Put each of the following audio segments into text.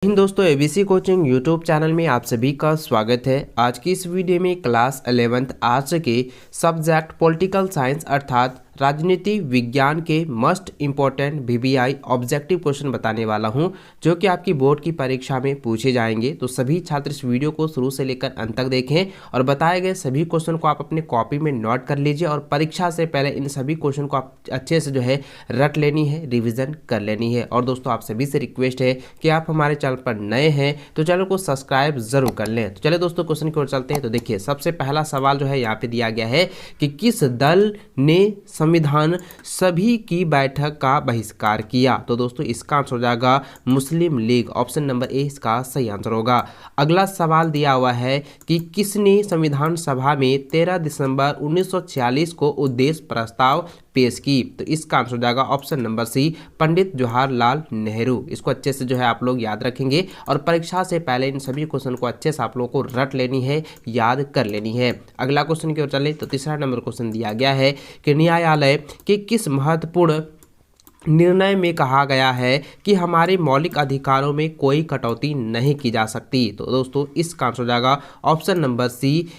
इन दोस्तों ABC coaching YouTube channel में आप सभी का स्वागत है। आज की इस वीडियो में क्लास 11th आर्ट्स के सब्जेक्ट पॉलिटिकल साइंस अर्थात राजनीति विज्ञान के must important VVI objective question बताने वाला हूं, जो कि आपकी बोर्ड की परीक्षा में पूछे जाएंगे। तो सभी छात्र इस वीडियो को शुरू से लेकर अंत तक देखें और बताए गए सभी क्वेश्चन को आप अपने कॉपी में नोट कर लीजिए और परीक्षा से पहले इन सभी क्वेश्चन को आप अच्छे से रट लेनी है, रिविजन कर लेनी है। और दोस्तों आप सभी से रिक्वेस्ट है कि आप हमारे चैनल पर नए हैं तो चैनल को सब्सक्राइब जरूर कर लें। तो चलिए दोस्तों क्वेश्चन की ओर चलते हैं। तो देखिए सबसे पहला सवाल यहाँ पे दिया गया है कि किस दल ने संविधान सभी की बैठक का बहिष्कार किया। तो दोस्तों इसका आंसर हो जाएगा मुस्लिम लीग, ऑप्शन नंबर ए इसका सही आंसर होगा। अगला सवाल दिया हुआ है कि किसने संविधान सभा में 13 दिसंबर 1946 को उद्देश्य प्रस्ताव पेश की। तो इसका आंसर हो जाएगा ऑप्शन नंबर सी, पंडित जवाहरलाल नेहरू। इसको अच्छे से आप लोग याद रखेंगे और परीक्षा से पहले इन सभी क्वेश्चन को अच्छे से आप लोगों को रट लेनी है, याद कर लेनी है। अगला क्वेश्चन की ओर चले तो तीसरा नंबर क्वेश्चन दिया गया है कि न्यायालय के किस महत्वपूर्ण निर्णय में कहा गया है कि हमारे मौलिक अधिकारों में कोई कटौती नहीं की जा सकती। तो दोस्तों इसका आंसर हो जाएगा option number C,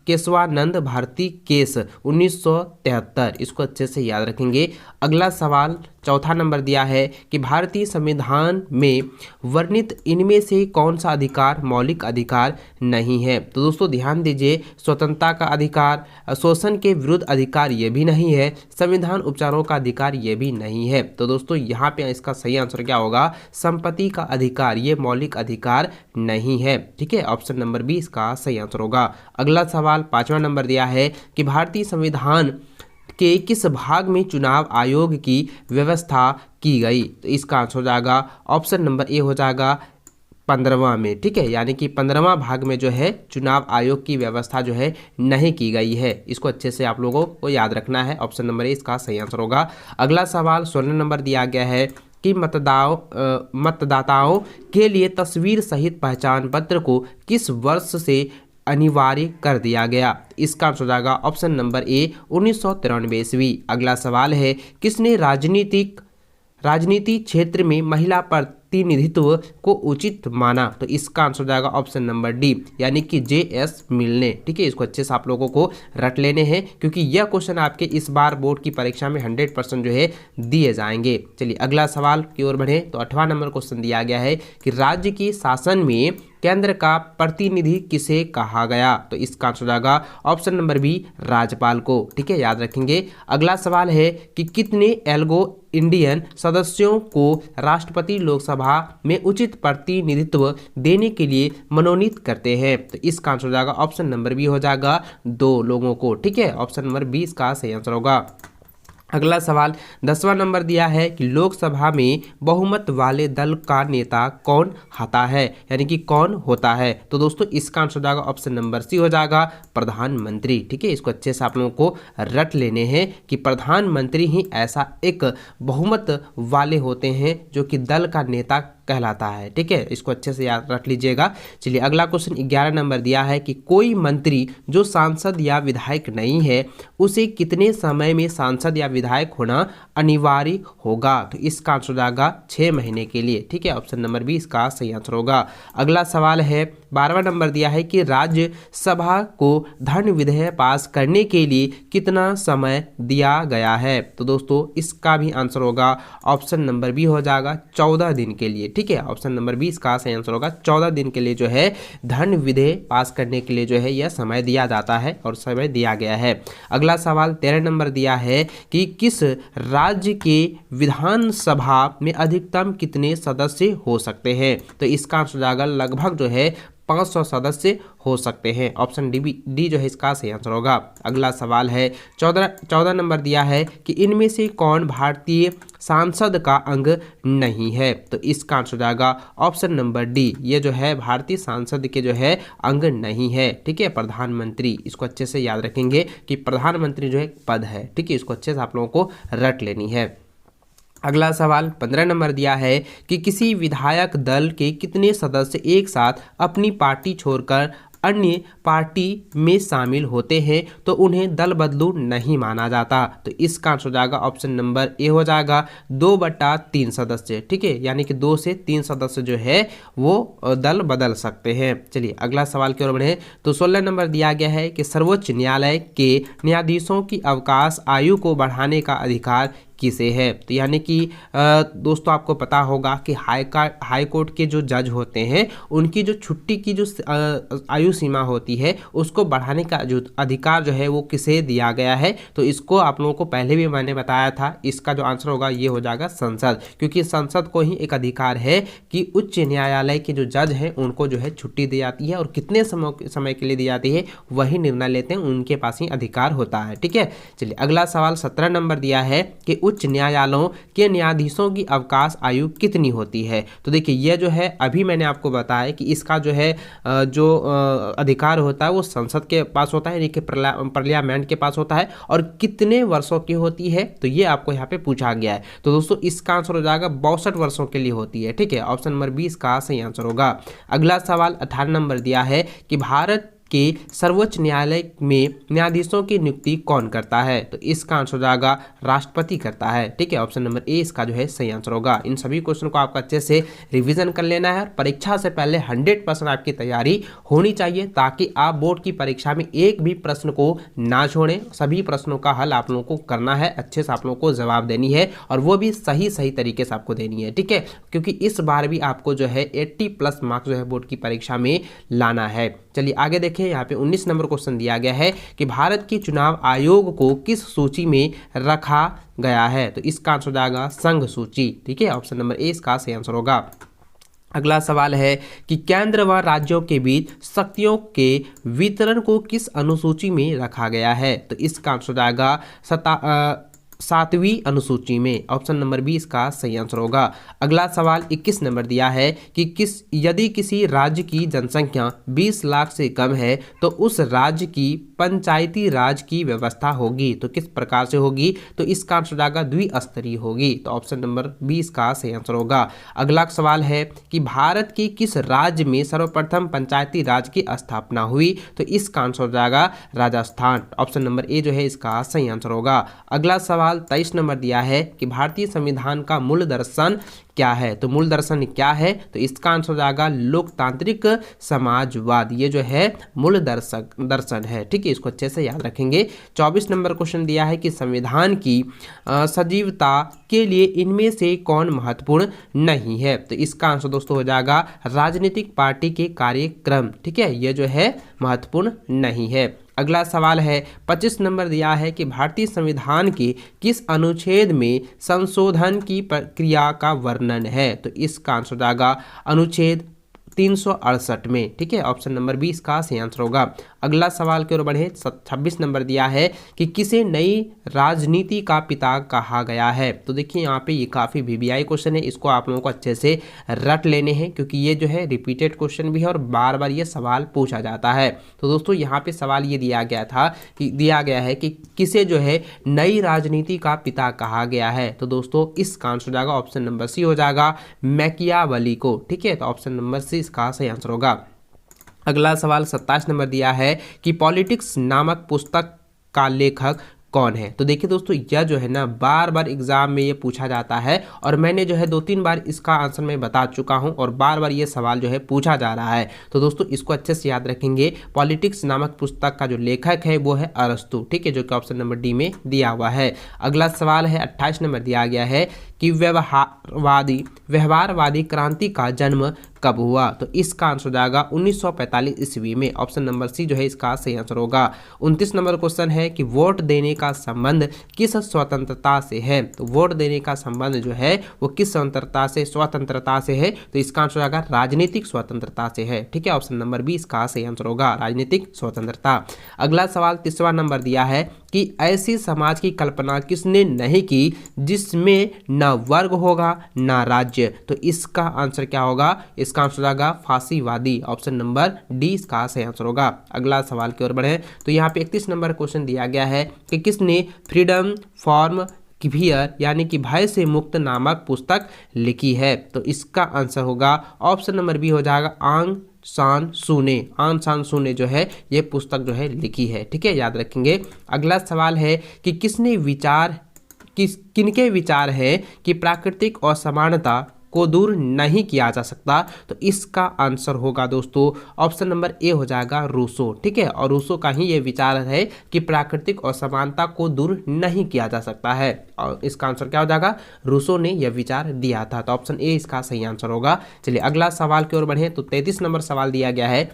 Keshavananda Bharati case 1973। इसको अच्छे से याद रखेंगे। अगला सवाल चौथा नंबर दिया है कि भारतीय संविधान में वर्णित इनमें से कौन सा अधिकार मौलिक अधिकार नहीं है। तो दोस्तों ध्यान दीजिए, स्वतंत्रता का अधिकार, शोषण के विरुद्ध अधिकार ये भी नहीं है, संविधान उपचारों का अधिकार ये भी नहीं है। तो दोस्तों यहाँ पे इसका सही आंसर क्या होगा, संपत्ति का अधिकार, ये मौलिक अधिकार नहीं है। ठीक है, ऑप्शन नंबर बी इसका सही आंसर होगा। अगला सवाल पांचवा नंबर दिया है कि भारतीय संविधान के किस भाग में चुनाव आयोग की व्यवस्था की गई। तो इसका आंसर हो जाएगा ऑप्शन नंबर ए हो जाएगा 15वां में। ठीक है, यानी कि 15वां भाग में चुनाव आयोग की व्यवस्था नहीं की गई है। इसको अच्छे से आप लोगों को याद रखना है। ऑप्शन नंबर ए इसका सही आंसर होगा। अगला सवाल 16 नंबर दिया गया है कि मतदाताओं के लिए तस्वीर सहित पहचान पत्र को किस वर्ष से अनिवार्य कर दिया गया। इसका आंसर हो जाएगा ऑप्शन नंबर ए 1993 ईस्वी। अगला सवाल है किसने राजनीति क्षेत्र में महिला प्रतिनिधित्व को उचित माना। तो इसका आंसर हो जाएगा ऑप्शन नंबर डी, यानी कि जे.एस. मिल ने। ठीक है, इसको अच्छे से आप लोगों को रट लेने हैं क्योंकि यह क्वेश्चन आपके इस बार बोर्ड की परीक्षा में 100% दिए जाएंगे। चलिए अगला सवाल की ओर बढ़े तो 8वां नंबर क्वेश्चन दिया गया है कि राज्य के शासन में केंद्र का प्रतिनिधि किसे कहा गया। तो इसका आंसर हो जाएगा ऑप्शन नंबर बी, राज्यपाल को। ठीक है, याद रखेंगे। अगला सवाल है कि कितने एल्गो इंडियन सदस्यों को राष्ट्रपति लोकसभा में उचित प्रतिनिधित्व देने के लिए मनोनीत करते हैं। तो इसका आंसर हो जाएगा ऑप्शन नंबर बी हो जाएगा 2 लोगों को। ठीक है, ऑप्शन नंबर 20 का सही आंसर होगा। अगला सवाल 10वां नंबर दिया है कि लोकसभा में बहुमत वाले दल का नेता कौन आता है, यानी कि कौन होता है। तो दोस्तों इसका आंसर हो जाएगा ऑप्शन नंबर सी हो जाएगा प्रधानमंत्री। ठीक है, इसको अच्छे से आप लोगों को रट लेने हैं कि प्रधानमंत्री ही ऐसा एक बहुमत वाले होते हैं जो कि दल का नेता कहलाता है। ठीक है, इसको अच्छे से याद रख लीजिएगा। चलिए अगला क्वेश्चन 11 नंबर दिया है कि कोई मंत्री जो सांसद या विधायक नहीं है उसे कितने समय में सांसद या विधायक होना अनिवार्य होगा। तो इसका आंसर हो जाएगा 6 महीने के लिए। ठीक है, ऑप्शन नंबर बी इसका सही आंसर होगा। अगला सवाल है 12वां नंबर दिया है कि राज्यसभा को धन विधेयक पास करने के लिए कितना समय दिया गया है। तो दोस्तों इसका भी आंसर होगा ऑप्शन नंबर बी हो जाएगा 14 दिन के लिए। ठीक है, ऑप्शन नंबर 20 का सही आंसर होगा 14 दिन के लिए धन विधेयक पास करने के लिए यह समय दिया जाता है और समय दिया गया है। अगला सवाल 13 नंबर दिया है कि किस राज्य के विधानसभा में अधिकतम कितने सदस्य हो सकते हैं। तो इसका आंसर हो जाएगा लगभग 500 सदस्य हो सकते हैं। ऑप्शन डी इसका सही आंसर होगा। अगला सवाल है 14 नंबर दिया है कि इनमें से कौन भारतीय सांसद का अंग नहीं है। तो इसका आंसर हो जाएगा ऑप्शन नंबर डी, ये भारतीय सांसद के अंग नहीं है। ठीक है, प्रधानमंत्री। इसको अच्छे से याद रखेंगे कि प्रधानमंत्री पद है। ठीक है, इसको अच्छे से आप लोगों को रट लेनी है। अगला सवाल 15 नंबर दिया है कि किसी विधायक दल के कितने सदस्य एक साथ अपनी पार्टी छोड़कर अन्य पार्टी में शामिल होते हैं तो उन्हें दल बदलू नहीं माना जाता। तो इसका आंसर हो जाएगा ऑप्शन नंबर ए हो जाएगा 2/3 सदस्य। ठीक है, यानी कि 2 से 3 सदस्य जो है वो दल बदल सकते हैं। चलिए अगला सवाल की ओर बढ़े। तो 16 नंबर दिया गया है कि सर्वोच्च न्यायालय के न्यायाधीशों की अवकाश आयु को बढ़ाने का अधिकार किसे है। तो यानी कि दोस्तों आपको पता होगा कि हाई कोर्ट के जो जज होते हैं उनकी जो छुट्टी की जो आयु सीमा होती है उसको बढ़ाने का जो अधिकार जो है वो किसे दिया गया है। तो इसको आप लोगों को पहले भी मैंने बताया था, इसका जो आंसर होगा ये हो जाएगा संसद, क्योंकि संसद को ही एक अधिकार है कि उच्च न्यायालय के जो जज हैं उनको जो है छुट्टी दी जाती है और कितने समय के लिए दी जाती है वही निर्णय लेते हैं, उनके पास ही अधिकार होता है। ठीक है, चलिए अगला सवाल 17 नंबर दिया है कि उच्च न्यायालयों के न्यायाधीशों की अवकाश आयु कितनी होती है। तो देखिए ये जो है अभी मैंने आपको बताया कि इसका जो है जो अधिकार होता है वो संसद के पास होता है, यानी कि पार्लियामेंट के पास होता है, और कितने वर्षों की होती है तो ये आपको यहाँ पे पूछा गया है। तो दोस्तों इसका आंसर हो जाएगा 62 वर्षों के लिए होती है। ठीक है, ऑप्शन नंबर 20 का सही आंसर होगा। अगला सवाल 18 नंबर दिया है कि भारत के सर्वोच्च न्यायालय में न्यायाधीशों की नियुक्ति कौन करता है। तो इसका आंसर हो जाएगा राष्ट्रपति करता है। ठीक है, ऑप्शन नंबर ए इसका जो है सही आंसर होगा। इन सभी क्वेश्चन को आपको अच्छे से रिवीजन कर लेना है और परीक्षा से पहले 100% आपकी तैयारी होनी चाहिए, ताकि आप बोर्ड की परीक्षा में एक भी प्रश्न को ना छोड़ें। सभी प्रश्नों का हल आप लोगों को करना है, अच्छे से आप लोगों को जवाब देनी है और वो भी सही तरीके से आपको देनी है। ठीक है, क्योंकि इस बार भी आपको जो है 80+ मार्क्स जो है बोर्ड की परीक्षा में लाना है। चलिए आगे देखिए, यहाँ पे 19 नंबर क्वेश्चन दिया गया है कि भारत की चुनाव आयोग को किस सूची में रखा गया है। तो इसका आंसर हो जाएगा संघ सूची। ठीक है, ऑप्शन नंबर ए इसका सही आंसर होगा। अगला सवाल है कि केंद्र व राज्यों के बीच शक्तियों के वितरण को किस अनुसूची में रखा गया है। तो इसका आंसर हो जाएगा 7वीं अनुसूची में। ऑप्शन नंबर 20 का सही आंसर होगा। अगला सवाल 21 नंबर दिया है कि यदि किसी राज्य की जनसंख्या 20 लाख से कम है तो उस राज्य की पंचायती राज की व्यवस्था होगी। तो किस प्रकार से होगी। तो इसका आंसर जाएगा द्विस्तरीय होगी। तो ऑप्शन नंबर 20 का सही आंसर होगा। अगला सवाल है कि भारत के किस राज्य में सर्वप्रथम पंचायती राज की स्थापना हुई। तो इसका आंसर हो जाएगा राजस्थान। ऑप्शन नंबर ए जो है इसका सही आंसर होगा। अगला सवाल 23 नंबर दिया है कि भारतीय संविधान का मूल दर्शन क्या है। तो मूल दर्शन क्या है। तो इसका आंसर हो जाएगा लोकतांत्रिक समाजवाद। ये जो है मूल दर्शन है। ठीक है, इसको अच्छे से याद रखेंगे। 24 नंबर क्वेश्चन दिया है कि संविधान की सजीवता के लिए इनमें से कौन महत्वपूर्ण नहीं है। तो इसका आंसर दोस्तों हो जाएगा राजनीतिक पार्टी के कार्यक्रम। ठीक है, ये जो है महत्वपूर्ण नहीं है। अगला सवाल है 25 नंबर दिया है कि भारतीय संविधान के किस अनुच्छेद में संशोधन की प्रक्रिया का वर्णन है। तो इसका आंसर हो जाएगा अनुच्छेद 368 में। ठीक है, ऑप्शन नंबर 20 का सही आंसर होगा। अगला सवाल की ओर बढ़े। 26 नंबर दिया है कि किसे नई राजनीति का पिता कहा गया है। तो देखिए यहाँ पे ये काफ़ी VBI क्वेश्चन है, इसको आप लोगों को अच्छे से रट लेने हैं, क्योंकि ये जो है रिपीटेड क्वेश्चन भी है और बार बार ये सवाल पूछा जाता है। तो दोस्तों यहाँ पे सवाल ये दिया गया है कि किसे जो है नई राजनीति का पिता कहा गया है। तो दोस्तों इसका आंसर हो जाएगा ऑप्शन नंबर सी हो जाएगा मैकियावेली को। ठीक है, तो ऑप्शन नंबर सी इसका सही आंसर होगा। अगला सवाल 27 नंबर दिया है कि पॉलिटिक्स नामक पुस्तक का लेखक कौन है। तो देखिए दोस्तों यह जो है ना बार बार एग्जाम में ये पूछा जाता है और मैंने जो है 2-3 बार इसका आंसर मैं बता चुका हूं और बार बार ये सवाल जो है पूछा जा रहा है। तो दोस्तों इसको अच्छे से याद रखेंगे। पॉलिटिक्स नामक पुस्तक का जो लेखक है वो है अरस्तु। ठीक है, जो कि ऑप्शन नंबर डी में दिया हुआ है। अगला सवाल है 28 नंबर दिया गया है कि व्यवहारवादी क्रांति का जन्म कब हुआ। तो इसका आंसर हो जाएगा 1945 ईस्वी में। ऑप्शन नंबर सी जो है इसका सही आंसर होगा। 29 नंबर क्वेश्चन है कि वोट देने का संबंध किस स्वतंत्रता से है। तो वोट देने का संबंध जो है वो किस स्वतंत्रता से है। तो इसका आंसर होगा राजनीतिक स्वतंत्रता से है। ठीक है, ऑप्शन नंबर 20 का सही आंसर होगा राजनीतिक स्वतंत्रता। अगला सवाल 30वां नंबर दिया है कि ऐसी समाज की कल्पना किसने नहीं की जिसमें न वर्ग होगा न राज्य। तो इसका आंसर क्या होगा। इसका आंसर होगा फांसीवादी। ऑप्शन नंबर डी इसका सही आंसर होगा। अगला सवाल की ओर बढ़े तो यहाँ पे 31 नंबर क्वेश्चन दिया गया है कि किसने फ्रीडम फ्रॉम फियर यानी कि भय से मुक्त नामक पुस्तक लिखी है? तो इसका आंसर होगा ऑप्शन नंबर बी हो जाएगा आंग सान सूने जो है ये पुस्तक जो है लिखी है। ठीक है, याद रखेंगे। अगला सवाल है कि किनके विचार है कि प्राकृतिक असमानता को दूर नहीं किया जा सकता? तो इसका आंसर होगा दोस्तों ऑप्शन नंबर ए हो जाएगा रूसो। ठीक है, और रूसो का ही ये विचार है कि प्राकृतिक असमानता को दूर नहीं किया जा सकता है, और इसका आंसर क्या हो जाएगा? रूसो ने यह विचार दिया था। तो ऑप्शन ए इसका सही आंसर होगा। चलिए अगला सवाल की ओर बढ़े। तो 33 नंबर सवाल दिया गया है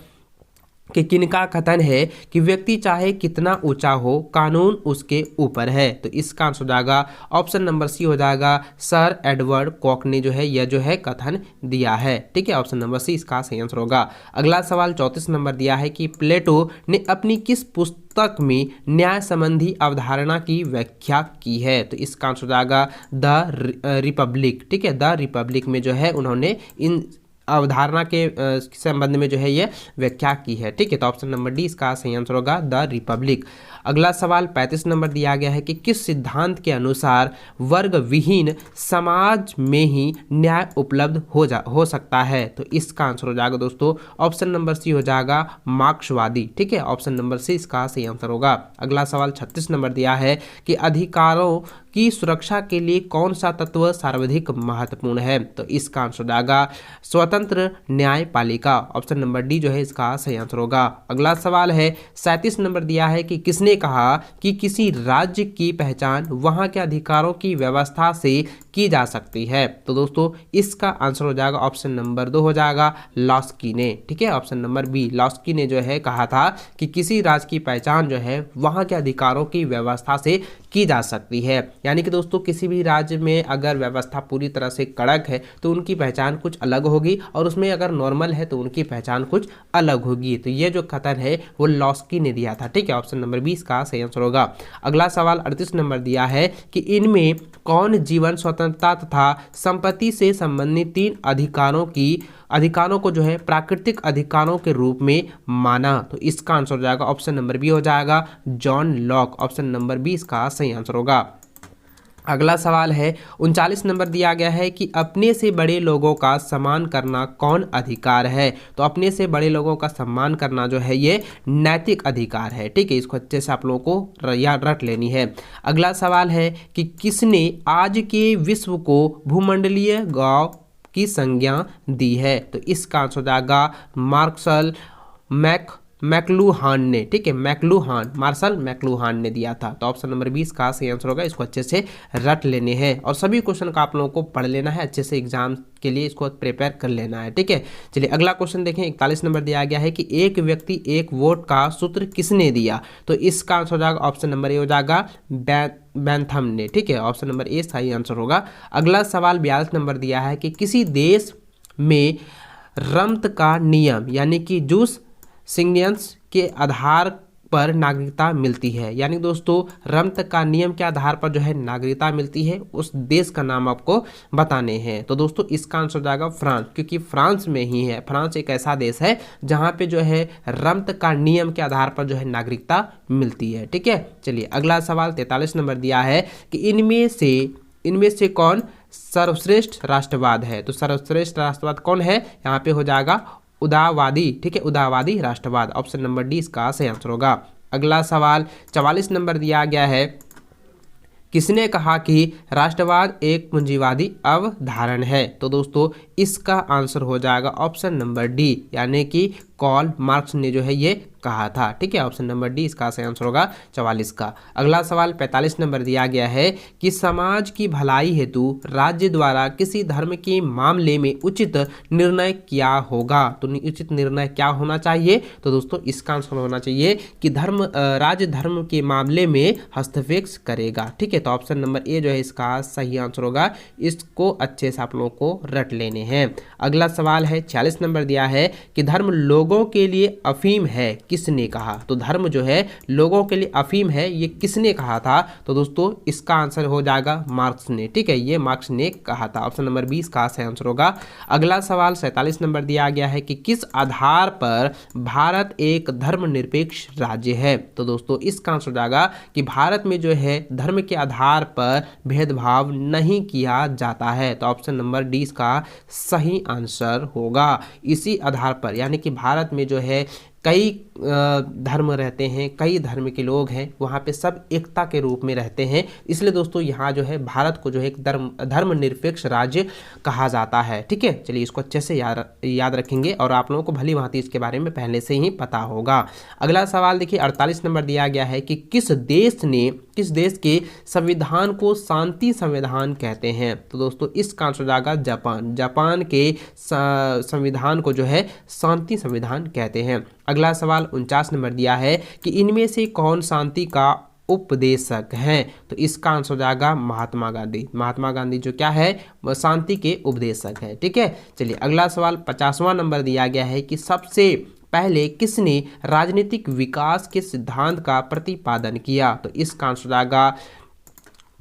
कि किनका कथन है कि व्यक्ति चाहे कितना ऊंचा हो, कानून उसके ऊपर है? तो इसका आंसर हो जाएगा ऑप्शन नंबर सी हो जाएगा सर एडवर्ड कॉक ने जो है यह जो है कथन दिया है। ठीक है, ऑप्शन नंबर सी इसका सही आंसर होगा। अगला सवाल 34 नंबर दिया है कि प्लेटो ने अपनी किस पुस्तक में न्याय संबंधी अवधारणा की व्याख्या की है? तो इसका आंसर हो जाएगा द रिपब्लिक। ठीक है, द रिपब्लिक में जो है उन्होंने इन अवधारणा के संबंध में जो है ये व्याख्या की है। ठीक है, तो ऑप्शन नंबर डी इसका सही आंसर होगा द रिपब्लिक। अगला सवाल 35 नंबर दिया गया है कि किस सिद्धांत के अनुसार वर्ग विहीन समाज में ही न्याय उपलब्ध हो सकता है? तो इसका आंसर हो जाएगा दोस्तों ऑप्शन नंबर सी हो जाएगा मार्क्सवादी। ठीक है, ऑप्शन नंबर सी इसका सही आंसर होगा। अगला सवाल 36 नंबर दिया है कि अधिकारों की सुरक्षा के लिए कौन सा तत्व सर्वाधिक महत्वपूर्ण है? तो इसका आंसर हो जाएगा स्वतंत्र न्यायपालिका। ऑप्शन नंबर डी जो है इसका सही आंसर होगा। अगला सवाल है 37 नंबर दिया है कि किसने कहा कि किसी राज्य की पहचान वहां के अधिकारों की व्यवस्था से की जा सकती है? तो दोस्तों इसका आंसर हो जाएगा ऑप्शन नंबर 2 हो जाएगा लॉस्की ने। ठीक है, ऑप्शन नंबर बी लॉस्की ने जो है कहा था कि किसी राज्य की पहचान जो है वहां के अधिकारों की व्यवस्था से की जा सकती है। यानी कि दोस्तों किसी भी राज्य में अगर व्यवस्था पूरी तरह से कड़क है तो उनकी पहचान कुछ अलग होगी, और उसमें अगर नॉर्मल है तो उनकी पहचान कुछ अलग होगी। तो ये जो कथन है वो लॉस्की ने दिया था। ठीक है, ऑप्शन नंबर 20 का सही आंसर होगा। अगला सवाल 38 नंबर दिया है कि इनमें कौन जीवन स्वतंत्रता तथा संपत्ति से संबंधित 3 अधिकारों को जो है प्राकृतिक अधिकारों के रूप में माना? तो इसका आंसर हो जाएगा ऑप्शन नंबर बी हो जाएगा जॉन लॉक। ऑप्शन नंबर 20 का सही आंसर होगा। अगला सवाल है 39 नंबर दिया गया है कि अपने से बड़े लोगों का सम्मान करना कौन अधिकार है? तो अपने से बड़े लोगों का सम्मान करना जो है ये नैतिक अधिकार है। ठीक है, इसको अच्छे से आप लोगों को याद रट लेनी है। अगला सवाल है कि किसने आज के विश्व को भूमंडलीय गांव की संज्ञा दी है? तो इसका आंसर हो जाएगा मार्शल मैक्लूहान ने। ठीक है, मार्शल मैक्लूहान ने दिया था। तो ऑप्शन नंबर 20 का सही आंसर होगा। इसको अच्छे से रट लेने हैं और सभी क्वेश्चन का आप लोगों को पढ़ लेना है अच्छे से, एग्जाम के लिए इसको प्रिपेयर कर लेना है। ठीक है, चलिए अगला क्वेश्चन देखें। 41 नंबर दिया गया है कि एक व्यक्ति एक वोट का सूत्र किसने दिया? तो इसका आंसर हो जाएगा ऑप्शन नंबर ए हो जाएगा बैंथम ने। ठीक है, ऑप्शन नंबर ए सही आंसर होगा। अगला सवाल 42 नंबर दिया है कि किसी देश में रमत का नियम यानी कि जूस सिग्नियंस के आधार पर नागरिकता मिलती है। यानी दोस्तों रमत का नियम के आधार पर जो है नागरिकता मिलती है, उस देश का नाम आपको बताने हैं। तो दोस्तों इसका आंसर हो जाएगा फ्रांस, क्योंकि फ्रांस में ही है। फ्रांस एक ऐसा देश है जहां पे जो है रमत का नियम के आधार पर जो है नागरिकता मिलती है। ठीक है, चलिए अगला सवाल 43 नंबर दिया है कि इनमें से कौन सर्वश्रेष्ठ राष्ट्रवाद है? तो सर्वश्रेष्ठ राष्ट्रवाद कौन है? यहाँ पे हो जाएगा उदारवादी। ठीक है, उदारवादी राष्ट्रवाद। ऑप्शन नंबर डी इसका सही आंसर होगा। अगला सवाल 44 नंबर दिया गया है, किसने कहा कि राष्ट्रवाद एक पूंजीवादी अवधारण है? तो दोस्तों इसका आंसर हो जाएगा ऑप्शन नंबर डी, यानी कि कार्ल मार्क्स ने जो है ये कहा था। ठीक है, ऑप्शन नंबर डी इसका सही आंसर होगा 44 का। अगला सवाल 45 नंबर दिया गया है कि समाज की भलाई हेतु राज्य द्वारा किसी धर्म के मामले में उचित निर्णय क्या होगा? तो उचित निर्णय क्या होना चाहिए? तो दोस्तों इसका आंसर होना चाहिए कि राज्य धर्म के मामले में हस्तक्षेप करेगा। ठीक है, तो ऑप्शन नंबर ए जो है इसका सही आंसर होगा। इसको अच्छे से आप लोगों को रट लेने हैं। अगला सवाल है 46 नंबर दिया है कि धर्म लोगों के लिए अफीम है, किसने कहा? तो धर्म जो है लोगों के लिए अफीम है, ये किसने कहा था? तो दोस्तों इसका आंसर हो जाएगा मार्क्स ने। ठीक है, ये मार्क्स ने कहा था। ऑप्शन नंबर 20 का सही आंसर होगा। अगला सवाल 47 नंबर दिया गया है कि किस आधार पर भारत एक धर्मनिरपेक्ष राज्य है? तो दोस्तों इसका आंसर हो जाएगा कि भारत में जो है धर्म के आधार पर भेदभाव नहीं किया जाता है। तो ऑप्शन नंबर डी इसका सही आंसर होगा। इसी आधार पर, यानी कि भारत में जो है कई धर्म रहते हैं, कई धर्म के लोग हैं, वहाँ पे सब एकता के रूप में रहते हैं, इसलिए दोस्तों यहाँ जो है भारत को जो है एक धर्मनिरपेक्ष राज्य कहा जाता है। ठीक है, चलिए इसको अच्छे से याद रखेंगे और आप लोगों को भली भांति इसके बारे में पहले से ही पता होगा। अगला सवाल देखिए 48 नंबर दिया गया है कि किस देश के संविधान को शांति संविधान कहते हैं? तो दोस्तों इसका आंसर हो जाएगा जापान के संविधान को जो है शांति संविधान कहते हैं। अगला सवाल 49 नंबर दिया है कि इनमें से कौन शांति का उपदेशक हैं? तो इसका आंसर हो जाएगा महात्मा गांधी जो क्या है, वह शांति के उपदेशक है। ठीक है, चलिए अगला सवाल 50वां नंबर दिया गया है कि सबसे पहले किसने राजनीतिक विकास के सिद्धांत का प्रतिपादन किया? तो इसका आंसर हो जाएगा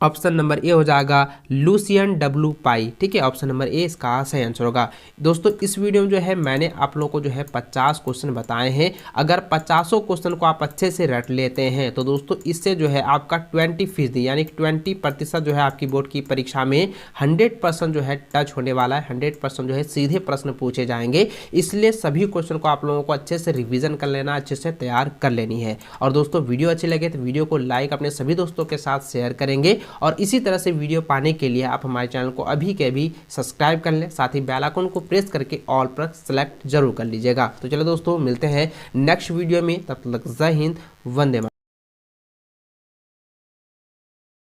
ऑप्शन नंबर ए हो जाएगा लुसियन डब्ल्यू पाई। ठीक है, ऑप्शन नंबर ए इसका सही आंसर होगा। दोस्तों इस वीडियो में जो है मैंने आप लोगों को जो है 50 क्वेश्चन बताए हैं। अगर 50 क्वेश्चन को आप अच्छे से रट लेते हैं तो दोस्तों इससे जो है आपका 20% यानी 20% जो है आपकी बोर्ड की परीक्षा में 100% जो है टच होने वाला है। 100% जो है सीधे प्रश्न पूछे जाएंगे, इसलिए सभी क्वेश्चन को आप लोगों को अच्छे से रिविजन कर लेना, अच्छे से तैयार कर लेनी है। और दोस्तों वीडियो अच्छी लगे तो वीडियो को लाइक अपने सभी दोस्तों के साथ शेयर करेंगे और इसी तरह से वीडियो पाने के लिए आप हमारे चैनल को अभी के अभी सब्सक्राइब कर लें, साथ ही बेल आइकन को प्रेस करके ऑल पर सेलेक्ट जरूर कर लीजिएगा। तो चलो दोस्तों मिलते हैं नेक्स्ट वीडियो में, तब तक जय हिंद, वंदे मातरम।